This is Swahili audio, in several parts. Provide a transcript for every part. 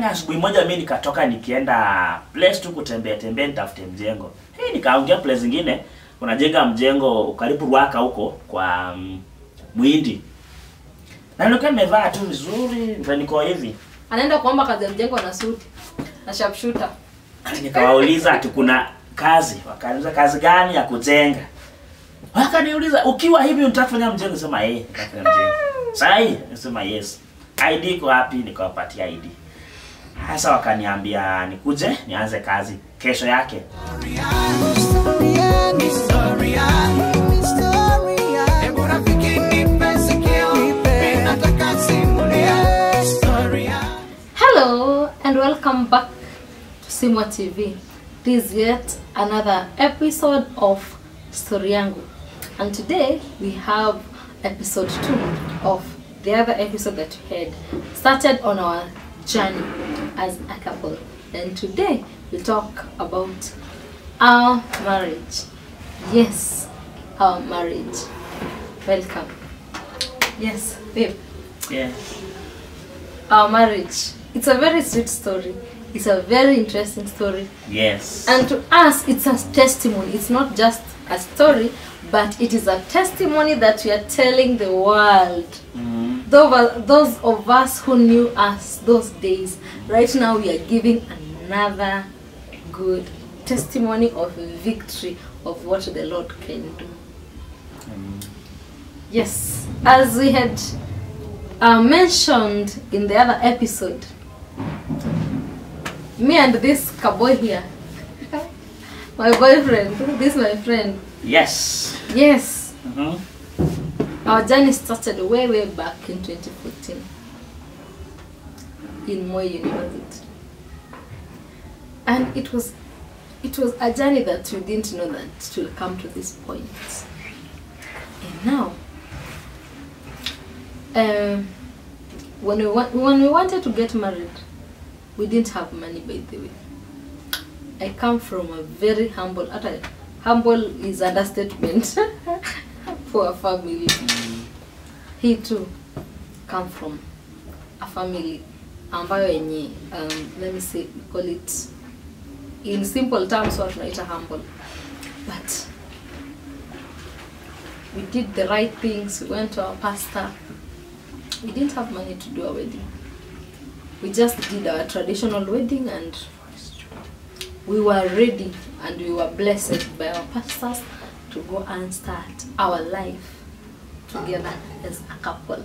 Asubuhi moja mimi nikatoka nikienda place tu kutembea nitafute mjengo. Nikaongea place nyingine unajenga mjengo karibu Ruaka huko kwa Muhindi. Na nilikuwa nimevaa tu vizuri, ndio niko hivi. Anaenda kuomba kazi ya mjengo na suti na sharpshooter. Nikawauliza ati kuna kazi, wakaniuliza kazi gani ya kujenga. Wakaniuliza ukiwa hivi unataka kufanya mjengo, sema nataka kufanya mjengo. Sahi, nasema yes. ID iko wapi? Nikawapatia ID. Sasa wakaniambia nikuje nianze kazi kesho yake. Hello and welcome back to Simwa TV. This is yet another episode of Story Yangu. And today we have episode 2 of the other episode that we had started on our journey as a couple. And today we talk about our marriage. Yes, our marriage. Welcome. Yes, babe. Yeah. Our marriage. It's a very sweet story. It's a very interesting story. Yes. And to us, it's a testimony. It's not just a story, but it is a testimony that we are telling the world. Those of us who knew us those days, right now we are giving another good testimony of victory of what the Lord can do. Yes, as we had mentioned in the other episode, me and this cowboy here, my boyfriend, this is my friend. Yes. Yes. Our journey started way back in 2014 in Moi University, and it was a journey that we didn't know that it will come to this point. And now, when we wanted to get married, we didn't have money, by the way. I come from a very humble, humble is understatement for a family. He too come from a family ambayo yenye let me say, we call it in simple terms what tunaita humble, but we did the right things. We went to our pastor. We didn't have money to do a wedding. We just did our traditional wedding, and we were ready and we were blessed by our pastors to go and start our life together as a couple.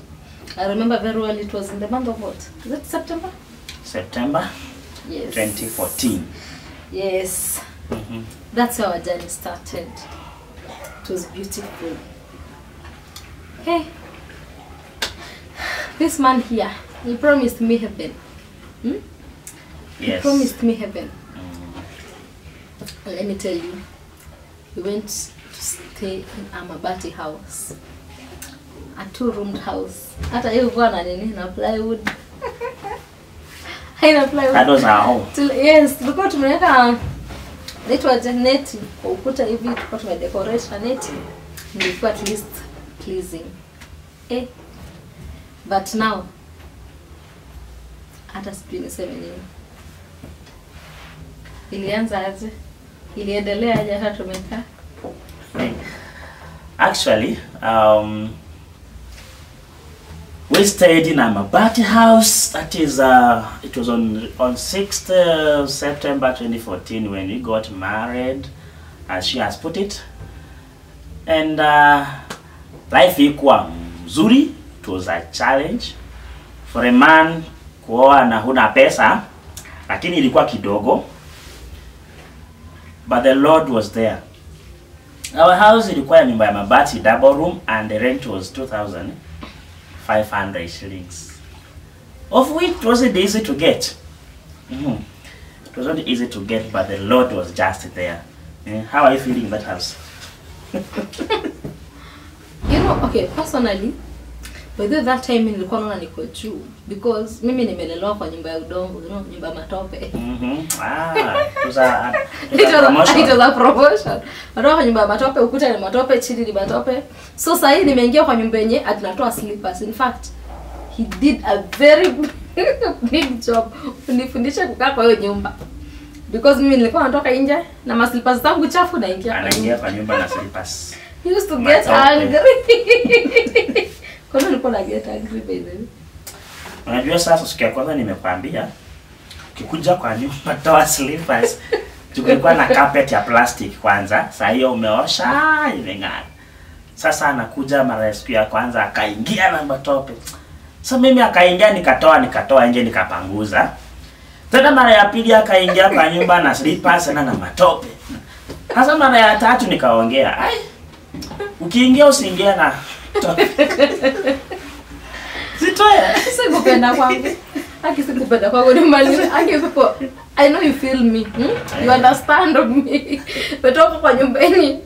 I remember very well, it was in the month of what? Is it September? September. Yes. 2014. Yes. That's how our journey started. It was beautiful. Hey, this man here, he promised me heaven. Yes. He promised me heaven. And let me tell you, we went to stay in a mabati house, a 2-roomed house. Hata hiyo kwa na nini na plywood. Haina plywood. That was our home. Yes, tulikuwa tumeweka naitwa neti kwa ukuta hivi, tulikuwa tumedecorate na neti. Ilikuwa at least pleasing. But now, hata sijui niseme nini. Ilianza aje? Iliendelea aje hata tumekaa? Actually, we stayed in a mabati house. That is, it was on 6th September 2014 when we got married, as she has put it. And life ilikuwa mzuri. It was a challenge for a man kuoa na huna pesa, lakini ilikuwa kidogo. But the Lord was there. Our house ilikuwa nyumba ya mabati, double room, and the rent was 2,500 shillings. Of which it wasn't easy to get. It wasn't easy to get, but the Lord was just there. How are you feeling in that house? You know, okay, personally, by that time nilikuwa naona niko juu because mimi nimelelewa kwa nyumba ya udongo, you know, nyumba matope. It was a promotion. Natoka kwa nyumba ya matope, ukuta ni matope, chini ni matope. So sasa hii nimeingia kwa nyumba yenye atunatoa slippers. In fact, he did a very big job. Unifundisha kukaa kwa hiyo nyumba. Because mimi nilikuwa natoka nje na maslippers zangu chafu na anaingia kwa nyumba na slippers. He used to get angry. Kwa nini ulikuwa get angry by the way? Unajua sasa siku ya kwanza nimekwambia ukikuja kwa nyumba toa slippers. Tulikuwa na carpet ya plastic kwanza. Sasa hiyo umeosha imeng'ara. Sasa anakuja mara siku ya kwanza akaingia na matope. Sasa mimi akaingia nikatoa nje nikapanguza. Tena mara ya pili akaingia kwa nyumba na slippers na matope. Sasa mara ya tatu nikaongea, ai ukiingia usiingie na tope. Sitoe. Sikupenda kwangu. Sikupenda kwangu ni mali. People, I know you feel me. You understand me. Betoka kwa nyumbani,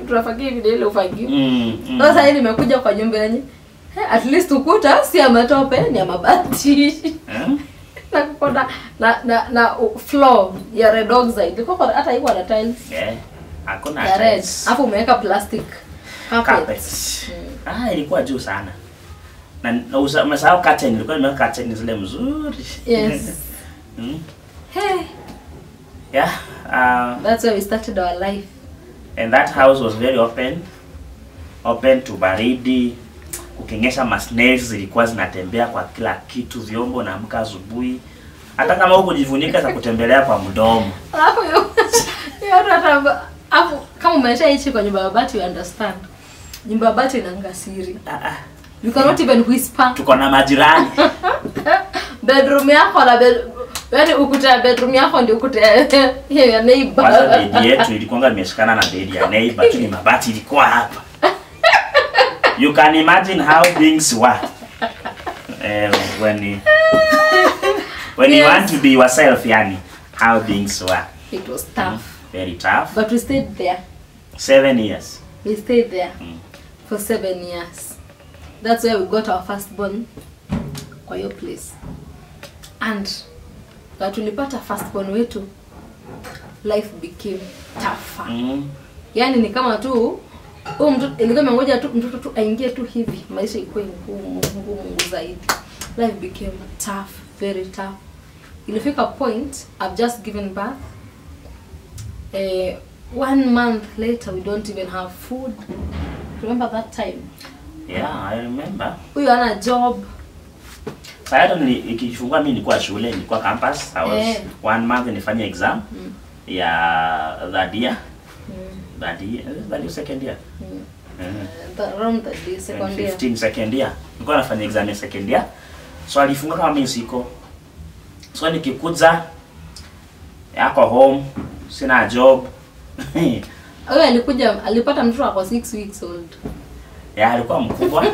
tunafaki video ile ufaki. Sasa hii nimekuja kwa nyumba yenyewe. At least ukuta si ya matope, ni ya mabati. Na kukoda na floor ya red oxide. Iko hata iko na tiles. Hakuna tiles. Hapo umeweka plastic carpet. Ilikuwa juu sana. Na umesahau curtain, ilikuwa nimeweka curtain zile mzuri. Yes. Hey. Yeah. That's where we started our life. And that house was very open to baridi. Ukinyesha masnails zilikuwa zinatembea kwa kila kitu, vyombo na amka asubuhi. Hata kama huko kujivunika za kutembelea kwa mdomo. Alafu kama umeshaishi kwa nyumba ya bati you understand. Nyumba ya bati ina siri. You cannot even whisper. Tuko na majirani. Bedroom yako na yaani ukuta bedroom yako ndio ukuta ya neighbor. Kwanza bed yetu ilikuwa imeshikana na bed ya neighbor, tu ni mabati ilikuwa hapa. You can imagine how things were when you want to be yourself, yani how things were. It was tough. Very tough. But we stayed there. 7 years. We stayed there for 7 years. That's where we got our firstborn kwa hiyo place. And tulipata firstborn wetu, life became tougher. Yani ni kama tu mtoto ilikuwa imengoja tu mtoto tu aingie tu hivi, maisha ilikuwa ngumu zaidi. Life became tough, very tough. Ilifika point I've just given birth. 1 month later we don't even have food. Remember that time? Yeah, I remember. Huyo ana job. Sasa ikifungua mimi nilikuwa shule, nilikuwa campus. I was 1 month nifanye exam ya that year. That second year. Around the second year. 15 second year. Nilikuwa nafanya exam ya second year. So alifunga kama mimi siko. So nikikuja yako home, sina job. Huyo alipata mtoto wako 6 weeks old. Yeah, alikuwa mkubwa.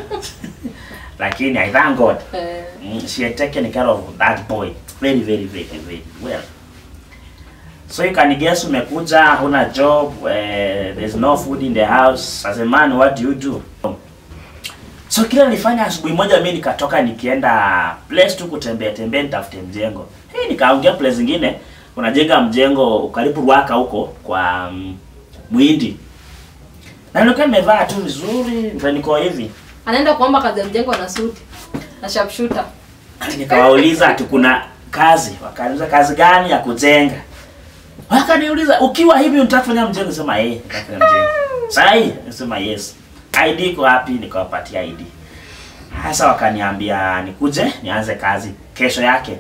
Lakini I thank God. She had taken care of that boy very well. So you can guess umekuja, huna job, there's no food in the house. As a man, what do you do? So kila nilifanya asubuhi moja mimi nikatoka nikienda place tu kutembea nitafute mjengo. Nikaongea place nyingine, unajenga mjengo karibu Ruaka huko kwa Muhindi. Na nilikuwa nimevaa tu vizuri, ndio niko hivi. Anaenda kuomba kazi ya mjengo na suti na sharpshooter. Nikawauliza ati kuna kazi, wakaniuliza kazi gani ya kujenga. Wakaniuliza ukiwa hivi unataka kufanya mjengo, sema nataka kufanya mjengo. Sahi, nasema yes. ID iko wapi? Nikawapatia ID. Sasa wakaniambia nikuje nianze kazi kesho yake.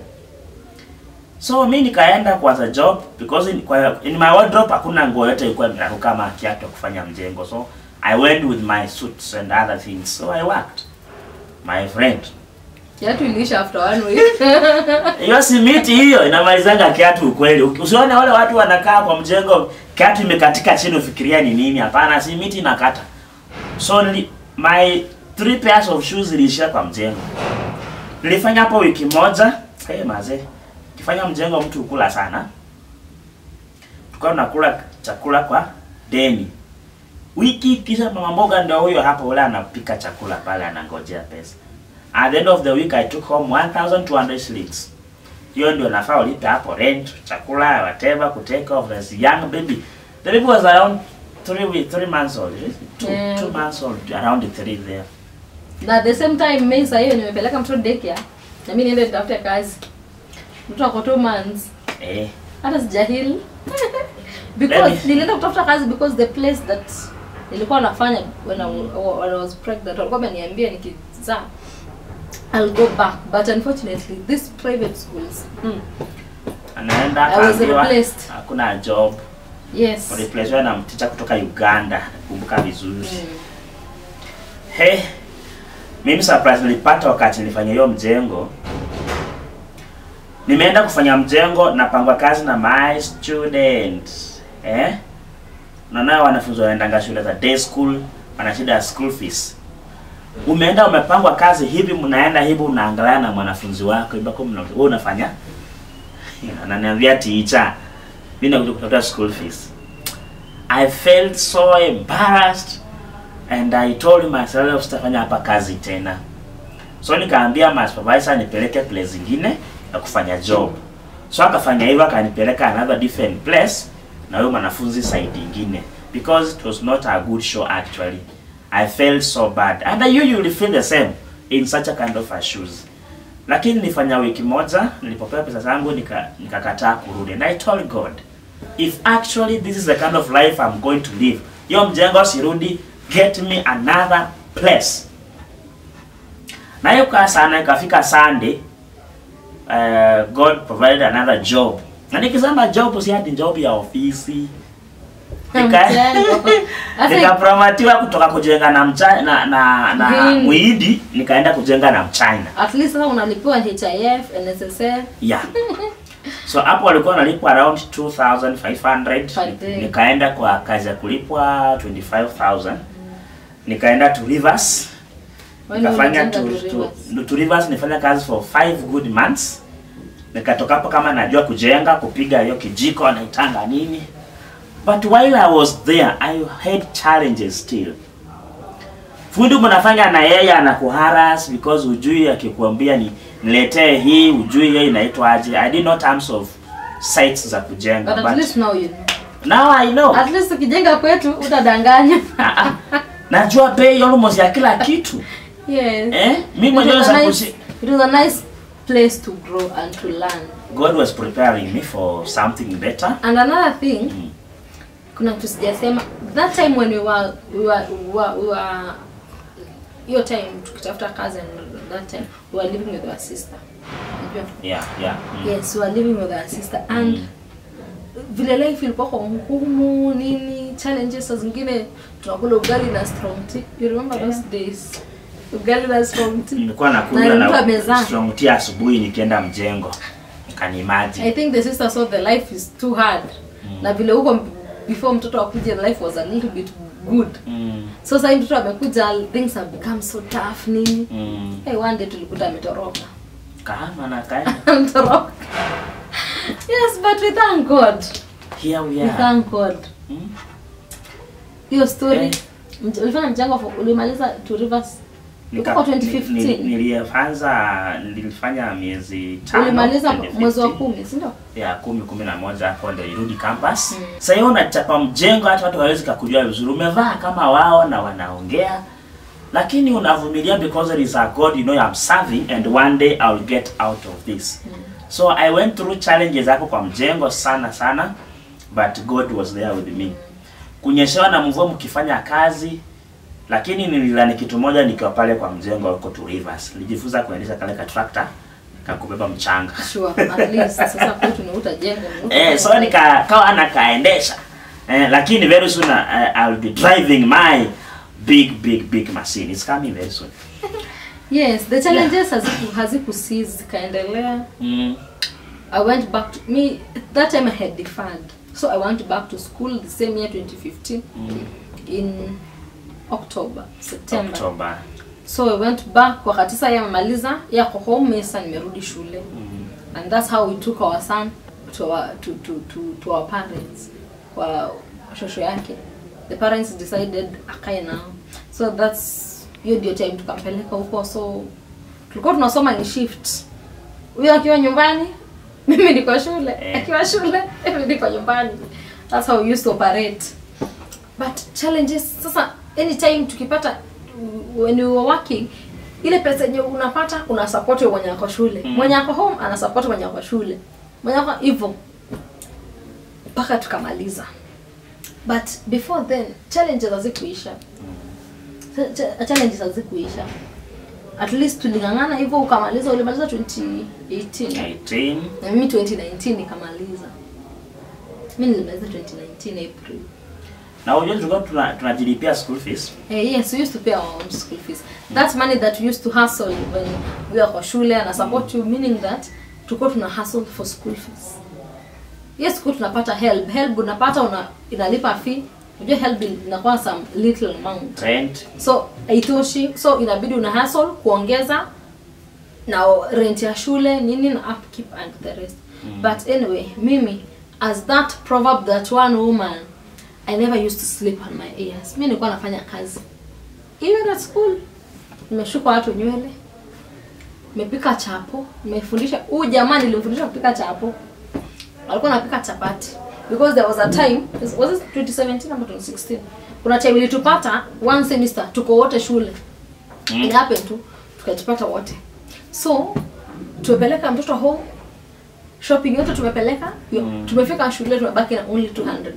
So mimi nikaenda kuanza job because in my wardrobe hakuna nguo yote ilikuwa kama kiatu kufanya mjengo. So I went with my suits and other things. So I worked. My friend. Kiatu iliisha after 1 week. Hiyo simiti hiyo inamalizanga kiatu ukweli. Usione wale watu wanakaa kwa mjengo kiatu imekatika chini ufikiria ni nini? Hapana, simiti inakata. So my 3 pairs of shoes iliisha kwa mjengo. Nilifanya hapo wiki moja. Mazee. Kifanya mjengo mtu ukula sana. Tukao nakula chakula kwa deni. Wiki kisha mama mboga ndio huyo hapo wala anapika chakula pale anangojea pesa. At the end of the week I took home 1,200 shillings. Hiyo ndio nafaa ulipe hapo rent, chakula, whatever, to take off this young baby. The baby was around 3 months old. 2 months old, around 3 there. Na the same time mimi sasa hiyo nimepeleka mtoto daycare. Na mimi niende nitafute kazi. Mtu ako 2 months. Hata sijahili. Because nilienda kutafuta kazi because the place that nilikuwa nafanya when I was pregnant walikuwa wameniambia nikizaa I'll go back, but unfortunately these private schools anaenda akaambiwa hakuna job. Yes. Replacewa na mticha kutoka Uganda, kumbuka vizuri. Hey, mimi surprise nilipata wakati nilifanya hiyo mjengo. Nimeenda kufanya mjengo na pangwa kazi na my students. Na nao wanafunzi wanaenda shule za day school, wana shida ya school fees. Umeenda umepangwa kazi hivi, mnaenda hivi unaangalia na mwanafunzi wako, ibako wewe unafanya. Ananiambia teacher, mimi nakuja kutafuta school fees. I felt so embarrassed and I told myself sitafanya hapa kazi tena. So nikaambia my supervisor nipeleke place nyingine ya kufanya job. So akafanya hivyo, akanipeleka another different place na huyo mwanafunzi side nyingine because it was not a good show actually. I felt so bad and you usually feel the same in such a kind of a shoes. Lakini nilifanya wiki moja, nilipopewa pesa zangu nikakataa kurudi. And I told God, if actually this is the kind of life I'm going to live, yo mjengo sirudi, get me another place. Na hiyo kwa sana ikafika Sunday, God provided another job. Na nikisema job si hadi job ya ofisi. Nikapromatiwa kutoka kujenga na Mchina na Muhindi nikaenda kujenga na Mchina. At least sasa unalipiwa HIF, NSSF. Yeah. So hapo walikuwa wanalipwa around 2500. Nikaenda kwa kazi ya kulipwa 25000. Nikaenda to Rivers. Nikafanya to Rivers nifanya kazi for 5 good months. Nikatoka hapo kama najua kujenga, kupiga hiyo kijiko anaitanga nini. But while I was there, I had challenges still. Fundi mnafanya na yeye anakuharass because ujui akikuambia niletee hii, ujui yeye inaitwa aje. I did not terms of sites za kujenga. But at least now you know. Now I know. At least ukijenga kwetu utadanganya. Najua bei almost ya kila kitu. Yes. Mimi mwenyewe it was a nice place to grow and to learn. God was preparing me for something better. And another thing, kuna kitu sijasema, that time when we were your time tukitafuta kazi, and that time we were living with our sister. Yeah. Yes, we were living with our sister and vile life ilikuwa ngumu nini, challenges zingine, tunakula ugali na strong tea. You remember those days? Ugali na strong tea. Nilikuwa nakula na strong tea asubuhi nikienda mjengo. Can imagine. I think the sister saw the life is too hard. Na vile huko before mtoto akuje, life was a little bit good. So sasa mtoto amekuja, things have become so tough nini. Hey, one day tulikuta ametoroka. Kama na kaenda. Ametoroka. Yes, but we thank God. Here we are. We thank God. Your story. Ulifanya mjengo ulimaliza to Rivers. Kwa 2015. Nilifanya miezi 5. Ulimaliza mwezi wa 10, si ndio? Yeah, 11 hapo ndio nirudi campus. Sasa hiyo unachapa mjengo hata watu hawezi kukujua vizuri. Umevaa kama wao na wanaongea. Lakini unavumilia because there is a God, you know, I'm serving and one day I'll get out of this. So I went through challenges hapo kwa mjengo sana, but God was there with me. Kunyeshewa na mvua mkifanya kazi, lakini nililani kitu moja nikiwa pale kwa mjengo huko to Rivers. Nilijifunza kuendesha kale ka tractor kakubeba mchanga. Sure, at least sasa kwetu ni utajenga. So nikawa nakaendesha. Lakini very soon I'll be driving my big machine. It's coming very soon. Yes, the challenges hazikucease kaendelea. I went back to that time I had deferred. So I went back to school the same year 2015 in September. So I went back wakati sasa yamaliza yako home, sasa nimerudi shule. And that's how we took our son to our parents. Kwa shosho yake. The parents decided akae nao. So that's hiyo ndio time tukampeleka huko. So tulikuwa tunasoma ni shift. Huyo akiwa nyumbani, mimi niko shule. Akiwa shule, mimi niko nyumbani. That's how we used to operate. But challenges sasa anytime tukipata when we were working, ile pesa yenye unapata una support mwenye ako shule. Mwenye ako home ana support mwenye ako shule. Mwenye ako hivyo mpaka tukamaliza. But before then challenges hazikuisha. Challenges hazikuisha. At least tulingangana hivyo ukamaliza, ulimaliza 2018. Na mimi 2019 nikamaliza. Mimi nilimaliza 2019 April. Na unajua tulikuwa tunajilipia school fees. Yes, we used to pay our own school fees. That's money that we used to hustle when we were kwa shule and support you, meaning that tulikuwa tuna hustle for school fees. Yes, tulikuwa tunapata help. Help unapata inalipa fee. Unajua help inakuwa some little amount. Rent. So haitoshi, so inabidi una hustle kuongeza na rent ya shule nini na upkeep and the rest. But anyway, mimi as that proverb that one woman, I never used to sleep on my ears. Mimi nilikuwa nafanya kazi. Even at school, nimeshuka watu nywele. Nimepika chapo, nimefundisha huyu jamaa nilimfundisha kupika chapo. Alikuwa anapika chapati. Because there was a time, was it 2017 or 2016? Kuna time ilitupata one semester tuko wote shule. It happened to tukajipata wote. So, tumepeleka mtoto home. Shopping yote tumepeleka. Tumefika shule tumebaki na only 200.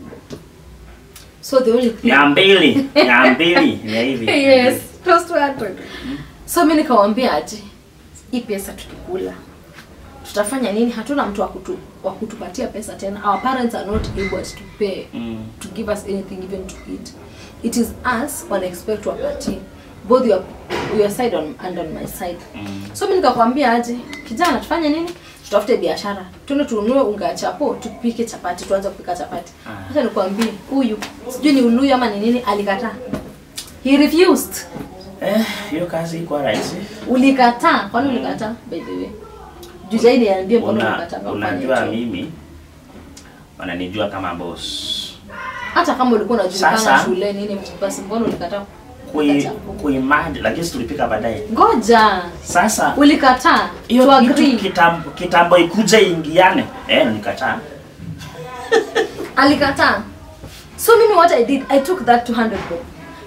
So the only thing. Ya mbili ya hivi. Yes, close to 100. So mimi nikamwambia aje, hii pesa tukikula tutafanya nini? Hatuna mtu wa kutupatia pesa tena. Our parents are not able to pay to give us anything even to eat. It is us when expect to wapatie both your side and on my side. So mimi nikakwambia aje, kijana tufanye nini? Tutafute biashara. Tuende tununue unga chapo, tupike chapati, tuanze kupika chapati. Sasa nikwambie, huyu sijui ni uluyu ama ni nini alikataa. He refused. Hiyo kazi iko rahisi. Ulikataa. Kwani ulikataa by the way? Juu zaidi niambie mbona ulikataa. Unajua mimi wananijua kama boss. Hata kama ulikuwa unajulikana shule nini basi mbona ulikataa? Kuimadi lakini tulipika baadaye. Ngoja. Sasa ulikataa. Hiyo kitambo ikuje ingiane. Nilikataa. Alikataa. So mimi what I did, I took that 200 bob.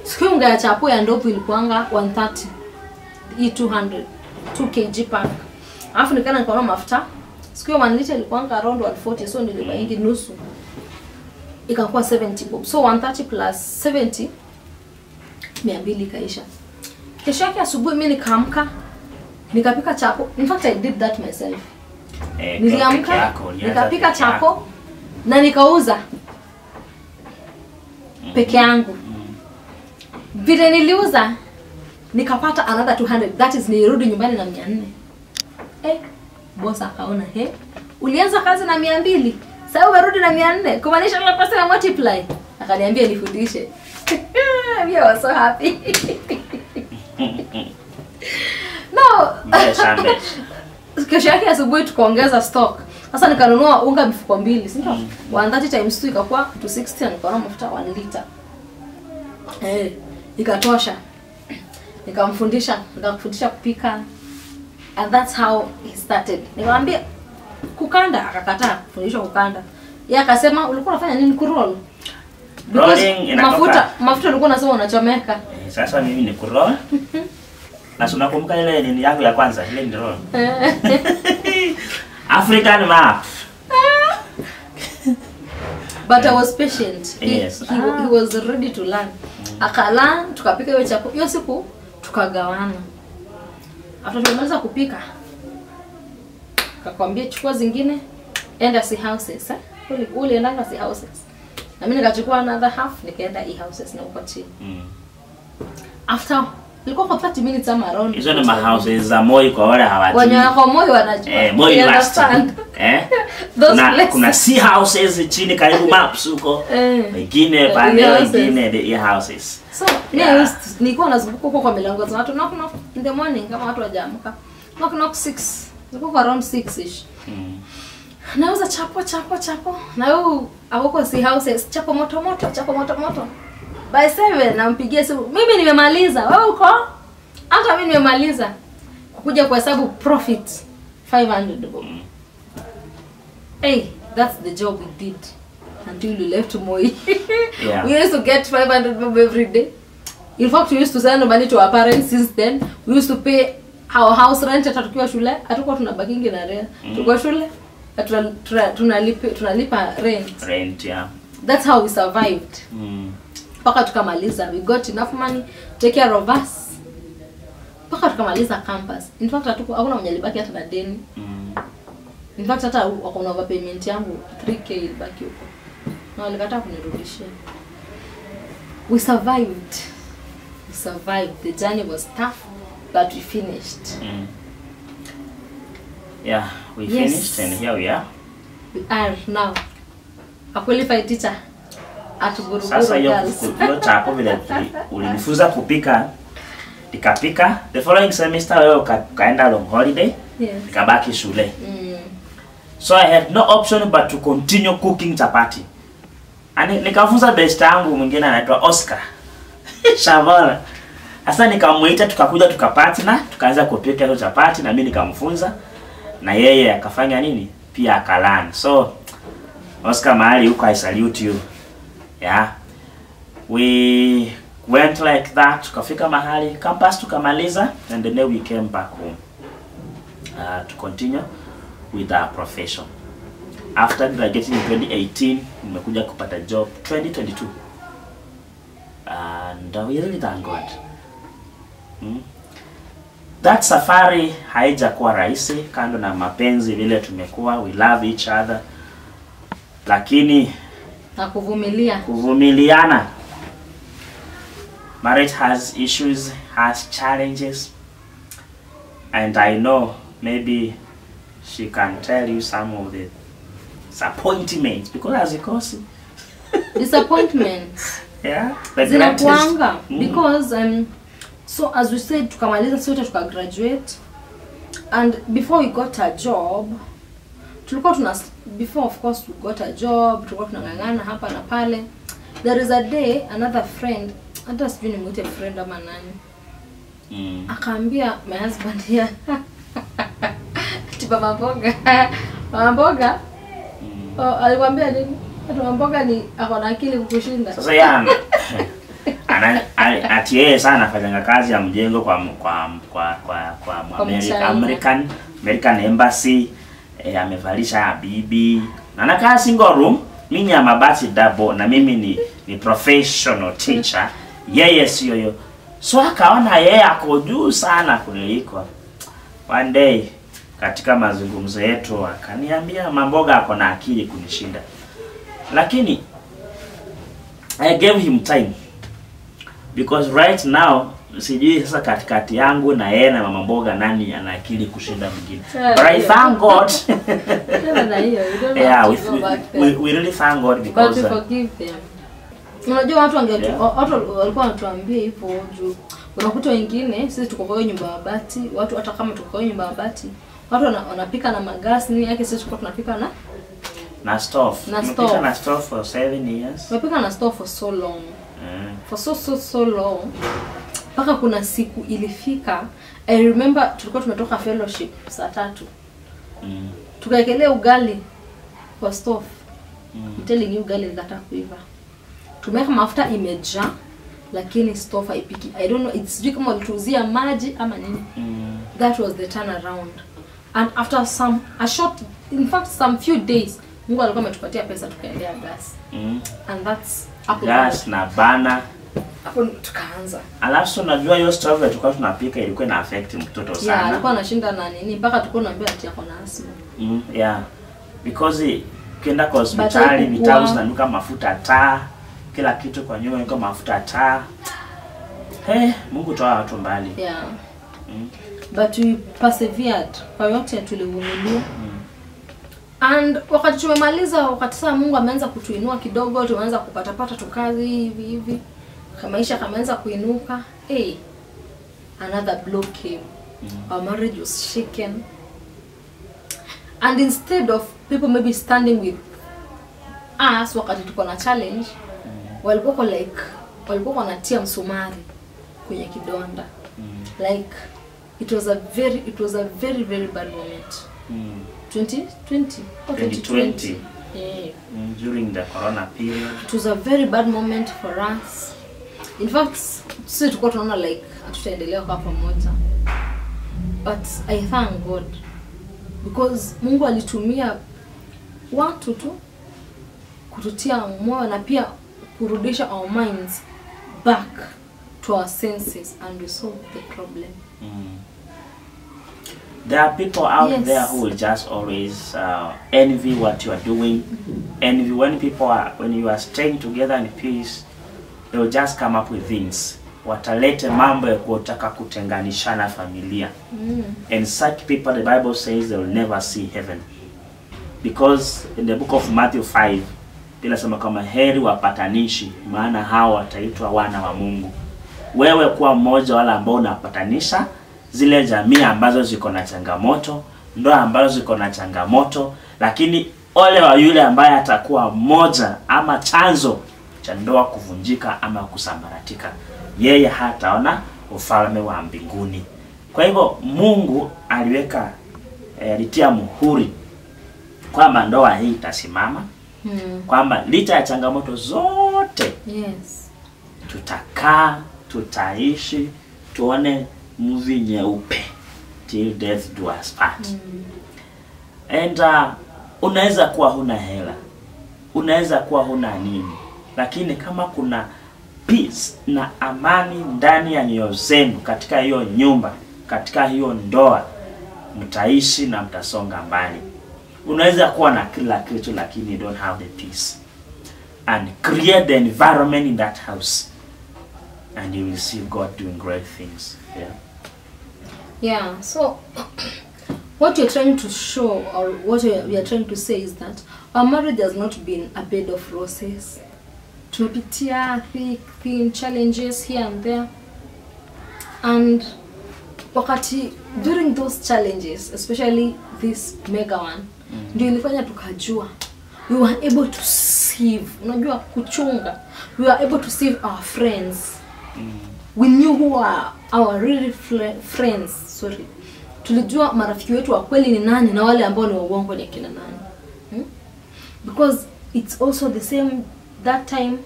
Siku unga ya chapo ya ndopu ilikuanga 130. Hii 200. 2 kg pack. Alafu nikana nikaona mafuta. Siku hiyo 1 liter ilikuanga around 140, so nilibaingi nusu. Ikakuwa 70 bob. So 130 plus 70 200 kaisha. Kesho yake asubuhi mimi nikaamka nikapika chapo. In fact I did that myself. Niliamka nikapika chapo na nikauza peke yangu. Vile niliuza nikapata another 200. That is nirudi nyumbani na 400. Boss akaona, ulianza kazi na 200. Sasa umerudi na 400. Kumaanisha ile pesa ya multiply. Akaniambia nifundishe. We were so happy. No. Kesho yake asubuhi tukaongeza stock. Sasa nikanunua unga mifuko 2, si ndio? 130 times 2 ikakuwa 260 na nikaona mafuta 1 liter. Ikatosha. Nikamfundisha kupika. And that's how he started. Nikamwambia kukanda, akakataa kufundishwa kukanda. Yeye akasema ulikuwa unafanya nini kuroll? Rolling mafuta ulikuwa unasema unachomeka. Sasa mimi ni kuroll. Na tunakumbuka ile nini yangu ya kwanza, ile ni roll. African map. But I was patient. Yes. He was ready to learn. Akala tukapika hiyo chakula. Hiyo siku tukagawana. After tumemaliza kupika, akakwambia chukua zingine enda si houses. Ule endanga si houses. Na mimi nikachukua another half nikaenda houses na uko chini. After ilikuwa kwa 30 minutes ama around. Hizo ni houses za Moi kwa wale hawajui. Wanyako Moi wanajua. Moi understand. Kuna sea houses chini karibu maps huko. Wengine pande wengine the houses. So, nilikuwa nazunguka huko kwa milango za watu knock in the morning kama watu wajaamka. Knock 6. Nilikuwa around 6ish. Nauza chapo. Na huyu awako si houses chapo moto. By 7 nampigia simu. Mimi nimemaliza. Wewe uko? Hata mimi nimemaliza. Kukuja kuhesabu profit 500 bob. That's the job we did until we left Moi. We used to get 500 bob every day. In fact, we used to send money to our parents since then. We used to pay our house rent hata tukiwa shule. Hatukuwa tunabakingi na rent. Tukiwa shule, tunalipa rent. Rent, yeah. That's how we survived. Paka tukamaliza. We got enough money to take care of us. Paka tukamaliza campus. In fact, hakuna mwenye alibaki hata na deni. In fact, hata wakona overpayment yangu 3k ilibaki huko. Na walikataa kunirudishia. We survived. We survived. The journey was tough, but we finished. Yeah, we finished and here we are. We are now a qualified teacher at Buruburu. Sasa hiyo hapo vile ulinifunza kupika, nikapika. The following semester wewe ukaenda long holiday, nikabaki shule. So I had no option but to continue cooking chapati. And nikafunza best yangu mwingine anaitwa Oscar. Shavala. Sasa nikamuita tukakuja tukapatana, tukaanza kupika hizo chapati na mimi nikamfunza na yeye akafanya nini? Pia akalana. So Oscar mahali huko, I salute you. Yeah. We went like that, tukafika mahali campus tukamaliza, and then we came back home to continue with our profession. After graduating in 2018, nimekuja kupata job 2022. And we really thank God. That safari haijakuwa rahisi, kando na mapenzi vile tumekuwa, we love each other. Lakini na kuvumiliana. Marriage has issues, has challenges. And I know maybe she can tell you some of the disappointments, because as you call it, disappointments. Yeah, zinakuanga because so as we said tukamaliza sote tukagraduate, and before we got a job before of course we got a job tulikuwa tunangangana hapa na pale. There is a day another friend, hata sijui nimuite friend ama nani, akaambia my husband here tipa mboga alikwambia nini? Mboga ni akona akili kukushinda. Sasa yana ati yeye sana anafanya kazi ya mjengo kwa American Embassy, amevalisha bibi. Na anakaa single room, mimi ya mabati double, na mimi ni professional teacher. Yeye sio hiyo. So akaona yeye ako juu sana kuniliko. One day katika mazungumzo yetu akaniambia Mamboga ako na akili kunishinda. Lakini I gave him time, because right now sijui sasa katikati yangu na yeye na Mama Mboga nani ana akili kushinda mwingine. But I thank God. Yeah, we really thank God because but we forgive them. Unajua watu walikuwa wanatuambia hivyo juu unakuta wengine sisi tuko kwa nyumba ya mabati, watu hata kama tuko kwa nyumba ya mabati, watu wanapika na magasi nini yake, sisi tuko tunapika na stove. Nimepika na stove for 7 years. Nimepika na stove for so long. For so long. Paka kuna siku ilifika, I remember tulikuwa tumetoka fellowship saa 3. Tukaekelea ugali kwa stove. I'm telling you ugali nikataka kuiva. Tumeweka mafuta imejaa, lakini stove haipiki. I don't know, it's kama walituzia maji ama nini. That was the turnaround. And after some few days, Mungu alikuwa ametupatia pesa tukaendea gas. And that's gas na bana. Hapo tukaanza. Alafu unajua hiyo stove tulikuwa tunapika ilikuwa ina affect mtoto sana. Yeah, alikuwa anashinda na nini mpaka tulikuwa tunaambia ati yako na asthma. Yeah. Because ukienda kwa hospitali vitao zinanuka mafuta taa, kila kitu kwa nyumba ni kama mafuta taa. Mungu toa watu mbali. Yeah. But we persevered. Kwa yote tulivumilia. And wakati tumemaliza, wakati sasa Mungu ameanza kutuinua kidogo, tumeanza kupata tukazi hivi. Maisha kameanza kuinuka. Another blow came. Our marriage was shaken. And instead of people maybe standing with us wakati tuko na challenge, walikuwa wanatia msumari kwenye kidonda. Like it was a very very bad moment. 2020. During the corona period. It was a very bad moment for us. In fact, sisi tulikuwa tunaona like hatutaendelea kwa pamoja. But I thank God because Mungu alitumia watu tu kututia moyo na pia kurudisha our minds back to our senses and resolve the problem. There are people out there who will just always envy what you are doing. Envy when you are staying together in peace, they will just come up with things. Watalete mambo ya kutaka kutenganishana familia. And such people, the Bible says, they will never see heaven. Because in the book of Matthew 5, inasema kama heri wapatanishi, maana hao wataitwa wana wa Mungu. Wewe kuwa mmoja wala ambao unapatanisha zile jamii ambazo ziko na changamoto, ndoa ambazo ziko na changamoto, lakini ole wa yule ambaye atakuwa mmoja ama chanzo cha ndoa kuvunjika ama kusambaratika. Yeye hataona ufalme wa mbinguni. Kwa hivyo Mungu aliweka alitia muhuri kwamba ndoa hii itasimama. Kwamba licha ya changamoto zote, tutakaa, tutaishi, tuone movie nyeupe till death do us part. And unaweza kuwa huna hela, unaweza kuwa huna nini, lakini kama kuna peace na amani ndani ya nyoyo zenu, katika hiyo nyumba, katika hiyo ndoa, mtaishi na mtasonga mbali. Unaweza kuwa na kila kitu lakini you don't have the peace. And create the environment in that house and you will see God doing great things. Yeah, so what you're trying to show or what we are trying to say is that our marriage has not been a bed of roses. Tumepitia thick, thin challenges here and there. And wakati during those challenges, especially this mega one, ndio ilifanya tukajua we were able to save, unajua kuchunga. We were able to save our friends. We knew who are our really friends. Sorry. Tulijua marafiki wetu wa kweli ni nani na wale ambao ni wa uongo ni akina nani. Because it's also the same that time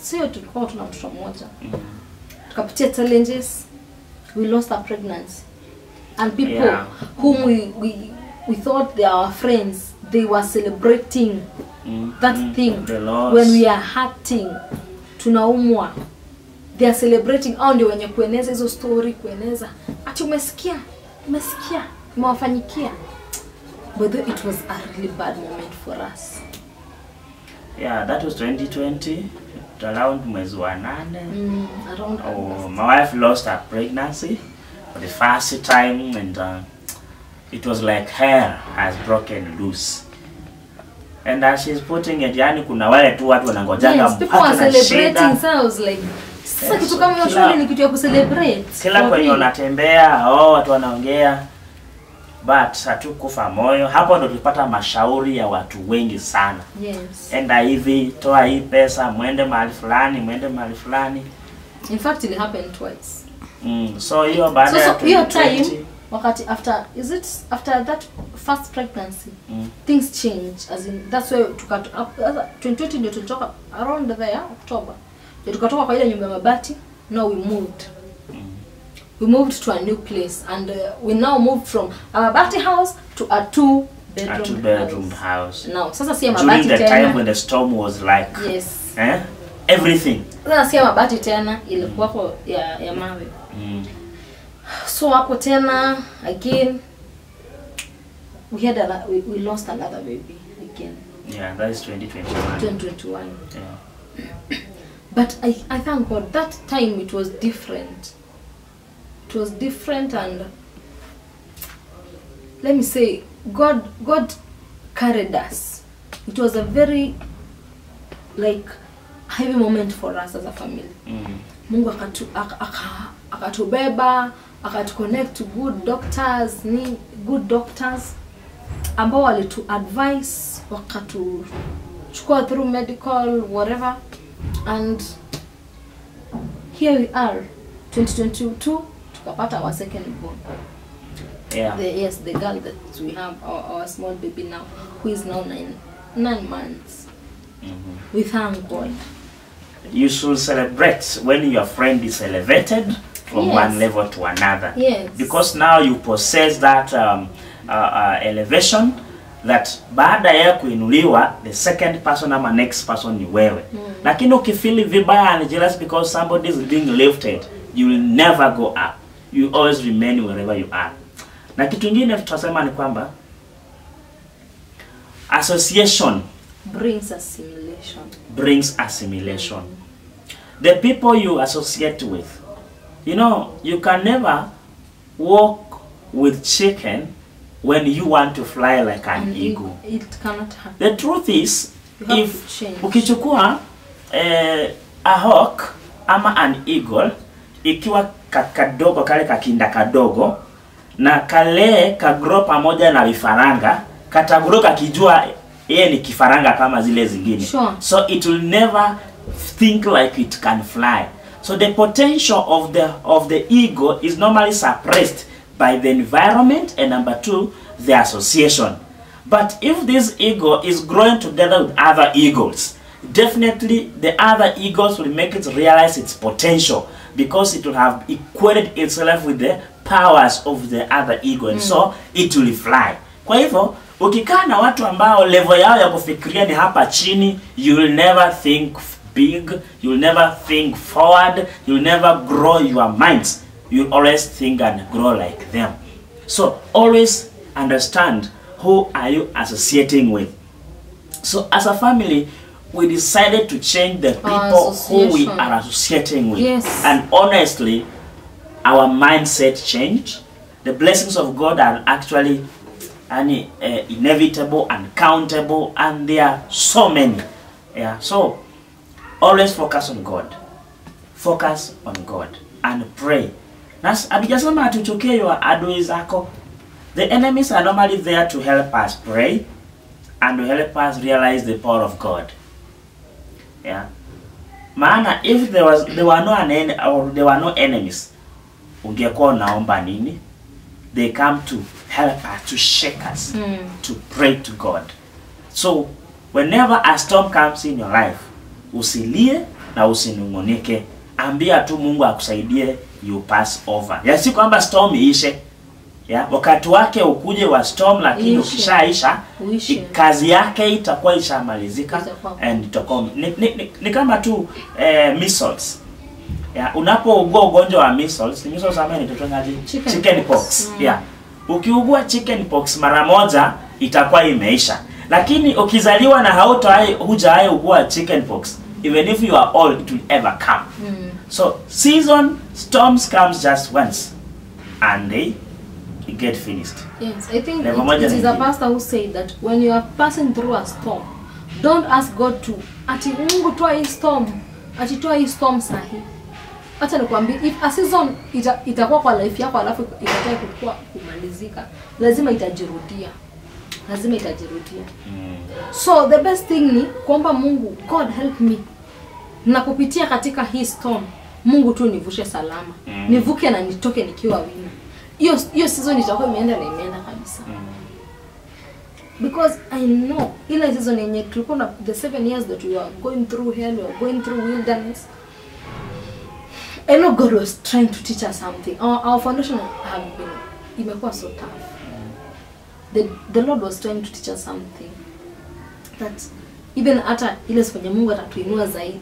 sio tulikuwa tuna mtoto mmoja. Tukapitia challenges, we lost our pregnancy. And people whom we thought they are our friends, they were celebrating that thing when we are hurting, tunaumwa. They are celebrating, au ndio wenye kueneza hizo story, kueneza ati umesikia, imewafanyikia. But it was a really bad moment for us. Yeah, that was 2020, around mwezi wa 8. Around my wife lost her pregnancy for the first time, and it was like hair has broken loose. And as she's putting it, yani kuna wale tu watu wanangojanga people are celebrating, so I was like, sasa kitu kama hiyo shule ni kitu ya kucelebrate. Kila kwenye unatembea, watu wanaongea, but hatukufa moyo. Hapo ndo tulipata mashauri ya watu wengi sana. Enda hivi, toa hii pesa, mwende mahali fulani. In fact it happened twice. So hiyo baada ya hiyo time wakati after that first pregnancy, things change, as in that's why 2020 ndio tulitoka around there October. Ndio tukatoka kwa ile nyumba ya mabati. Now we moved to a new place, and we now moved from a mabati house to a two-bedroom house. Now sasa si mabati tena. During the time when the storm was like everything. Sasa si mabati tena, ilikuwa kwa ya mawe. So hapo tena again we lost another baby again. Yeah, that is 2021. Yeah. But I thank God that time it was different. It was different, and let me say God carried us. It was a very heavy moment for us as a family. Mungu akatubeba, akatuconnect to good doctors ambao walitu advise, wakatuchukua through medical whatever, and here we are 2022 tukapata our second born. The girl that we have, our small baby now, who is now 9 months. We thank God. You should celebrate when your friend is elevated from Yes. one level to another. Yes. Because now you possess that elevation, that baada ya kuinuliwa, the second person ama next person ni wewe. Lakini ukifeel vibaya and jealous because somebody is being lifted, you will never go up. You always remain wherever you are. Na kitu kingine tutasema ni kwamba association brings assimilation. Brings assimilation. The people you associate with, you know, you can never walk with chicken when you want to fly like an eagle. It cannot happen. The truth is, You have if to change. ukichukua a hawk ama an eagle, ikiwa kadogo kale kakinda kadogo na kale kagro pamoja na vifaranga, katagro kakijua yeye ni kifaranga kama zile zingine. Sure. So it will never think like it can fly. So the potential of the eagle is normally suppressed by the environment, and number two, the association. But if this eagle is growing together with other eagles, definitely the other eagles will make it realize its potential, because it will have equated itself with the powers of the other eagle, and so it will fly. Kwa hivyo, ukikaa na watu ambao level yao ya kufikiria ni hapa chini, you will never think big, you will never think forward, you will never grow your minds. You always think and grow like them. So always understand, who are you associating with? So as a family, we decided to change the people who we are associating with. Yes. And honestly, our mindset changed. The blessings of God are actually inevitable and countable, and there are so many. Yeah. So always focus on God. Focus on God and pray. Hatujasema atuchokee your adui zako. The enemies are normally there to help us pray and to help us realize the power of God. Yeah. Maana if there were no enemies, ungekuwa unaomba nini? They come to help us, to shake us, to pray to God. So whenever a storm comes in your life, usilie na usinungunike. Ambia tu Mungu akusaidie, you pass over. Ya si kwamba storm iishe. Ya, wakati wake ukuje wa storm, lakini ukishaisha kazi yake itakuwa ishamalizika, and itakuwa ni kama tu measles. Ya, unapougua ugonjwa wa measles ama inaitwaje? Chicken pox. Ya. Ukiugua chicken pox mara moja itakuwa imeisha. Lakini ukizaliwa na hujawahi ugua chicken pox, even if you are old, it will ever come. So storms comes just once, and they get finished. Yes, I think it is a pastor who said that when you are passing through a storm, don't ask God to ati Mungu toa hii storm, ati toa hii storm sahi. Acha nikwambie, if a season itakuwa kwa life yako alafu itataka kukua kumalizika, lazima itajirudia. So the best thing ni kuomba Mungu, God help me. Na kupitia katika hii storm, Mungu tu nivushe salama. Nivuke na nitoke nikiwa wina. Hiyo season itakuwa imeenda kabisa. Because I know ile season yenye tulikuwa na the 7 years that we were going through hell, we were going through wilderness. I know God was trying to teach us something. Our foundation imekuwa so tough. The Lord was trying to teach us something, that even hata ile siku Mungu atatuinua zaidi.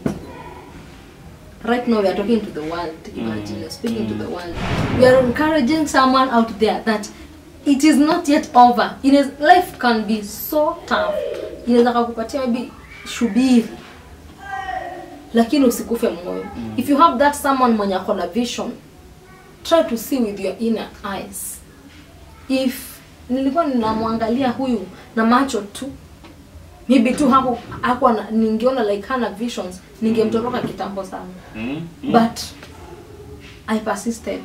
Right now we are talking to the world. Imagine, you're speaking to the world. We are encouraging someone out there that it is not yet over. Life can be so tough. Inaweza kukupatia maybe shubiri, lakini usikufe moyo. If you have that someone mwenye akona vision, try to see with your inner eyes. If nilikuwa ninamwangalia huyu na macho tu, maybe tu hapo ningeona like hana visions, ningemtoroka kitambo sana. But I persisted.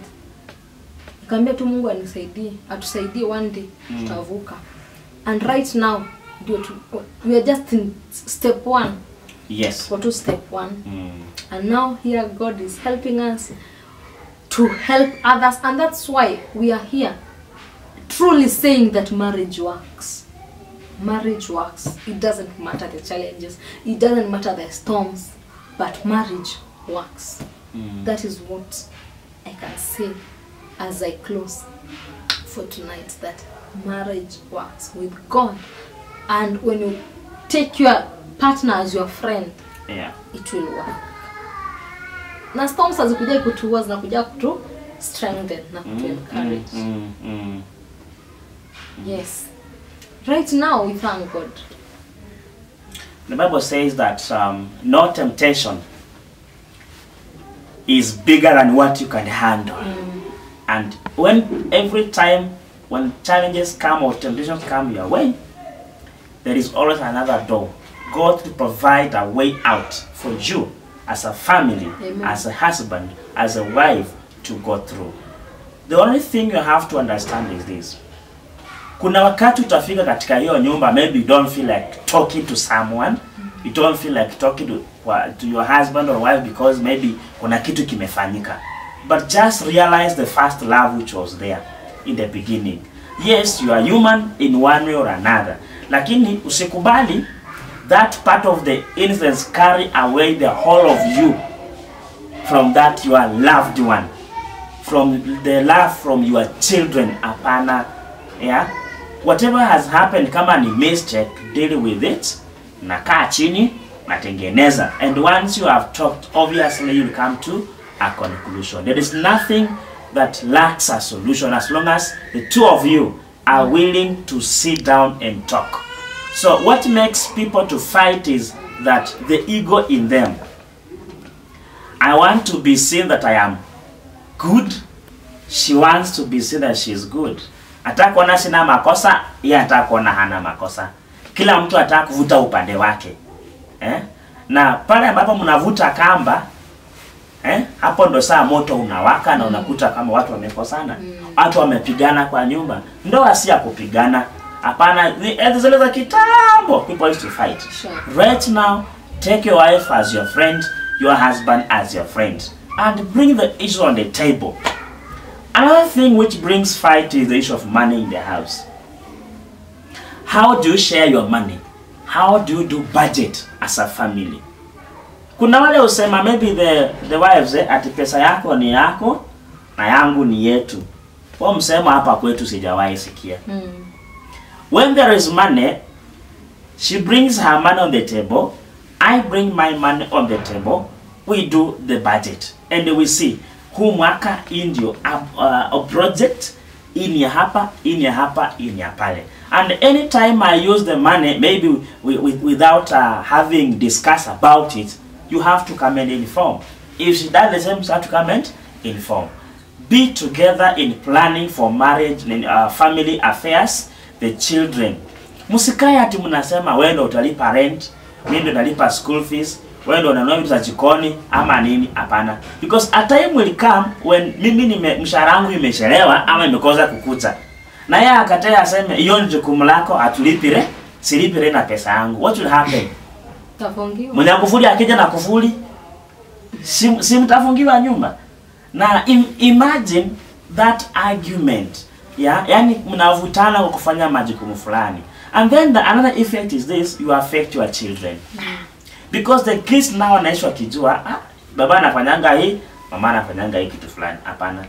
Nikamwambia tu Mungu atusaidie one day tutavuka. And right now we are just in step 1. Yes. Go to step 1. And now here God is helping us to help others, and that's why we are here truly saying that marriage works. Marriage works. It doesn't matter the challenges. It doesn't matter the storms. but marriage works. That is what I can say as I close for tonight, that marriage works with God. And when you take your partner as your friend, it will work. Na storms hazikuja kutuwa, zinakuja kutu strengthen na kutu encourage. Yes. Right now we thank God. The Bible says that no temptation is bigger than what you can handle. And every time when challenges come or temptations come your way, there is always another door. God will provide a way out for you as a family, as a husband, as a wife to go through. The only thing you have to understand is this. Kuna wakati utafika katika hiyo nyumba, maybe you don't feel like talking to someone. You don't feel like talking to your husband or wife because maybe kuna kitu kimefanyika. But just realize the first love which was there in the beginning. Yes, you are human in one way or another. Lakini usikubali that part of the innocence carry away the whole of you from that your loved one, from the love from your children. Apana, yeah. Whatever has happened, kama ni mistake, deal with it. Nakaa chini, natengeneza. And once you have talked, obviously you'll come to a conclusion. There is nothing that lacks a solution as long as the two of you are willing to sit down and talk. So what makes people to fight is that the ego in them. I want to be seen that I am good. She wants to be seen that she is good. Ataka kuona sina makosa, yeye ataka kuona hana makosa. Kila mtu ataka kuvuta upande wake. Na pale ambapo mnavuta kamba, hapo ndo saa moto unawaka na unakuta kama watu wamekosana. Watu wamepigana kwa nyumba. Ndoa si ya kupigana. Hapana, zile za kitambo people used to fight. Right now, take your wife as your friend, your husband as your friend, and bring the issue on the table. Another thing which brings fight is the issue of money in the house. How do you share your money? How do you do budget as a family? Kuna wale usema maybe the wives ati pesa yako ni yako na yangu ni yetu. Kwa msemo hapa kwetu sijawahi sikia. When there is money, she brings her money on the table, I bring my money on the table, we do the budget. And we see who mwaka indio a project in ya hapa, in ya hapa, in ya pale. And anytime I use the money, maybe without having discussed about it, you have to come and inform. If she does the same, you have to come and inform. Be together in planning for marriage, family affairs, the children. Musikae ati mnasema wewe ndo utalipa rent, mimi ndo nalipa school fees, wewe ndo unanunua vitu za jikoni ama nini. Hapana. Because a time will come when mimi mshahara wangu imechelewa ama imekosa kukuja. Na yeye akatea aseme hiyo ni jukumu lako, atulipire, silipire na pesa yangu. What will happen? Tafungiwa. Mwenye kufuli akija na kufuli, si mtafungiwa nyumba. Na imagine that argument. Yeah, yani mnavutana kwa kufanya majukumu fulani. And then another effect is this, you affect your children. Because the kids now wanaishi wakijua, baba anafanyanga hii, mama anafanyanga hii kitu fulani. Hapana.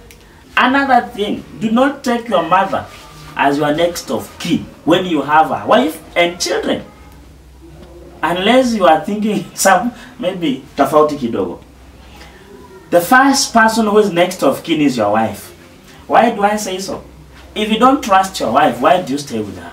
Another thing, do not take your mother as your next of kin when you have a wife and children. Unless you are thinking some maybe tofauti kidogo. The first person who is next of kin is your wife. Why do I say so? If you don't trust your wife, why do you stay with her?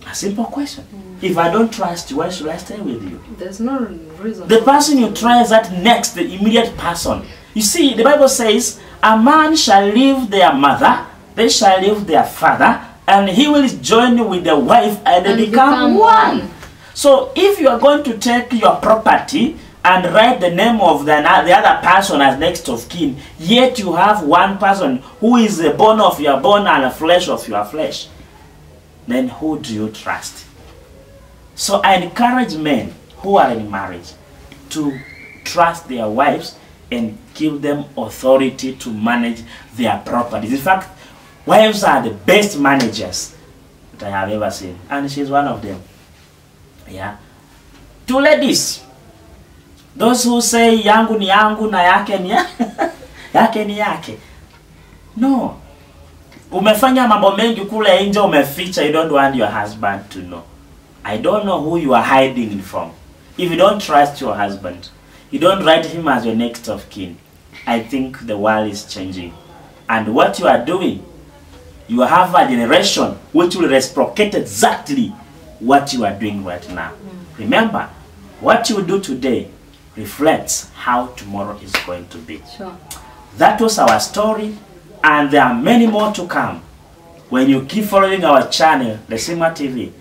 A simple question. If I don't trust you, why should I stay with you? There's no reason. The person you try is that next, the immediate person. You see, the Bible says, a man shall leave their mother, they shall leave their father, and he will join with the wife and they become one. So if you are going to take your property and write the name of the other person as next of kin, yet you have one person who is the bone of your bone and the flesh of your flesh, then who do you trust? So I encourage men who are in marriage to trust their wives and give them authority to manage their properties. In fact, wives are the best managers that I have ever seen, and she's one of them. Yeah. To ladies, Those who say yangu ni yangu na yake ni yake ni yake. No. Umefanya mambo mengi kule nje umeficha, you don't want your husband to know. I don't know who you are hiding from. If you don't trust your husband, you don't write him as your next of kin. I think the world is changing. And what you are doing, you have a generation which will reciprocate exactly what you are doing right now. Remember, what you do today reflects how tomorrow is going to be. Sure. That was our story, and there are many more to come. When you keep following our channel, the Simwa TV,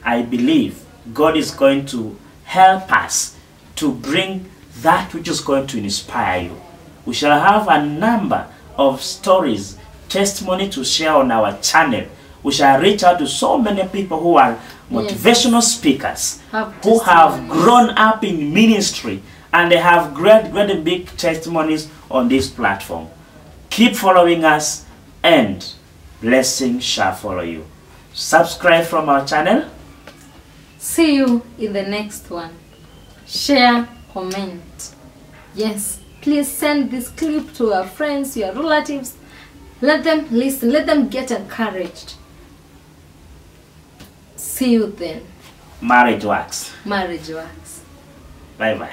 I believe God is going to help us to bring that which is going to inspire you. We shall have a number of stories, testimony to share on our channel. We shall reach out to so many people who are motivational speakers, who have grown up in ministry, and they have great and big testimonies on this platform. Keep following us, and blessing shall follow you. Subscribe from our channel. See you in the next one. Share, comment. Yes, please send this clip to your friends, your relatives. Let them listen, let them get encouraged. See you then. Marriage works. Marriage works. Bye bye.